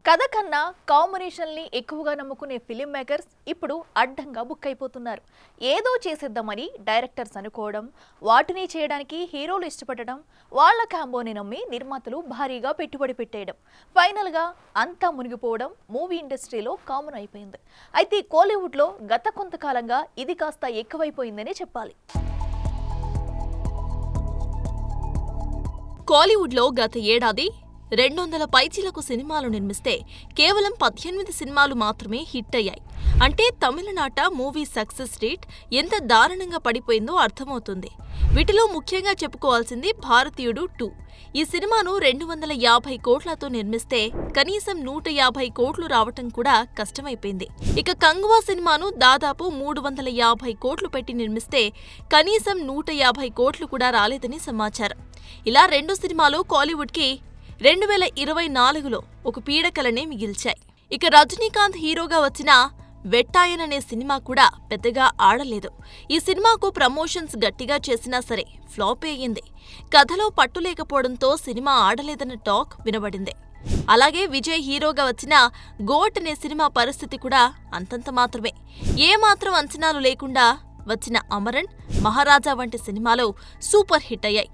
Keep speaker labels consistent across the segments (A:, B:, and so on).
A: కథ కన్నా కాంబినేషన్ని ఎక్కువగా నమ్ముకునే ఫిలిం మేకర్స్ ఇప్పుడు అడ్డంగా బుక్ అయిపోతున్నారు. ఏదో చేసేద్దామని డైరెక్టర్స్ అనుకోవడం, వాటిని చేయడానికి హీరోలు ఇష్టపడడం, వాళ్ళ కాంబోని నమ్మి నిర్మాతలు భారీగా పెట్టుబడి పెట్టేయడం, ఫైనల్గా అంతా మునిగిపోవడం మూవీ ఇండస్ట్రీలో కామన్ అయిపోయింది. అయితే కోలీవుడ్లో గత కొంతకాలంగా ఇది కాస్త ఎక్కువైపోయిందనే చెప్పాలి.
B: కోలీవుడ్లో గత ఏడాది 200 పైచీలకు సినిమాలు నిర్మిస్తే కేవలం 18 సినిమాలు మాత్రమే హిట్ అయ్యాయి. అంటే తమిళనాట మూవీ సక్సెస్ రేట్ ఎంత దారుణంగా పడిపోయిందో అర్థమవుతుంది. వీటిలో ముఖ్యంగా చెప్పుకోవాల్సింది భారతీయుడు 2. ఈ సినిమాను 250 కోట్లతో నిర్మిస్తే కనీసం 150 కోట్లు రావటం కూడా కష్టమైపోయింది. ఇక కంగువా సినిమాను దాదాపు 350 కోట్లు పెట్టి నిర్మిస్తే కనీసం 150 కోట్లు కూడా రాలేదని సమాచారం. ఇలా 2 సినిమాలు కోలీవుడ్కి 2024లో ఒక పీడకలనే మిగిల్చాయి. ఇక రజనీకాంత్ హీరోగా వచ్చిన వెట్టాయన్ అనే సినిమా కూడా పెద్దగా ఆడలేదు. ఈ సినిమాకు ప్రమోషన్స్ గట్టిగా చేసినా సరే ఫ్లాప్ అయ్యింది. కథలో పట్టు లేకపోవడంతో సినిమా ఆడలేదన్న టాక్ వినబడింది. అలాగే విజయ్ హీరోగా వచ్చిన గోట్ అనే సినిమా పరిస్థితి కూడా అంతంత మాత్రమే. ఏమాత్రం అంచనాలు లేకుండా వచ్చిన అమరన్, మహారాజా వంటి సినిమాలు సూపర్ హిట్ అయ్యాయి.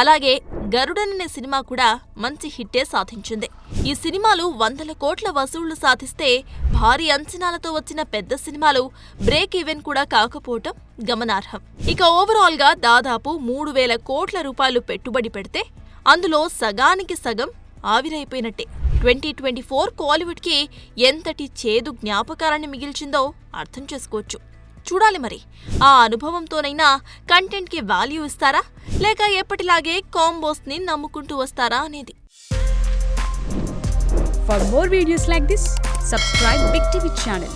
B: అలాగే గరుడన్ అనే సినిమా కూడా మంచి హిట్టే సాధించింది. ఈ సినిమాలు 100 కోట్ల వసూళ్లు సాధిస్తే భారీ అంచనాలతో వచ్చిన పెద్ద సినిమాలు బ్రేక్ ఈవెన్ కూడా కాకపోవటం గమనార్హం. ఇక ఓవరాల్ గా దాదాపు 3000 కోట్ల రూపాయలు పెట్టుబడి పెడితే అందులో సగానికి సగం ఆవిరైపోయినట్టే. 2024 కోలీవుడ్కి ఎంతటి చేదు జ్ఞాపకారాన్ని మిగిల్చిందో అర్థం చేసుకోవచ్చు. చూడాలి మరి ఆ అనుభవంతోనైనా కంటెంట్కి వాల్యూ ఇస్తారా, లేక ఎప్పటిలాగే కాంబోస్ని నమ్ముకుంటూ వస్తారా అనేది.
C: For more videos like this, subscribe Big TV channel.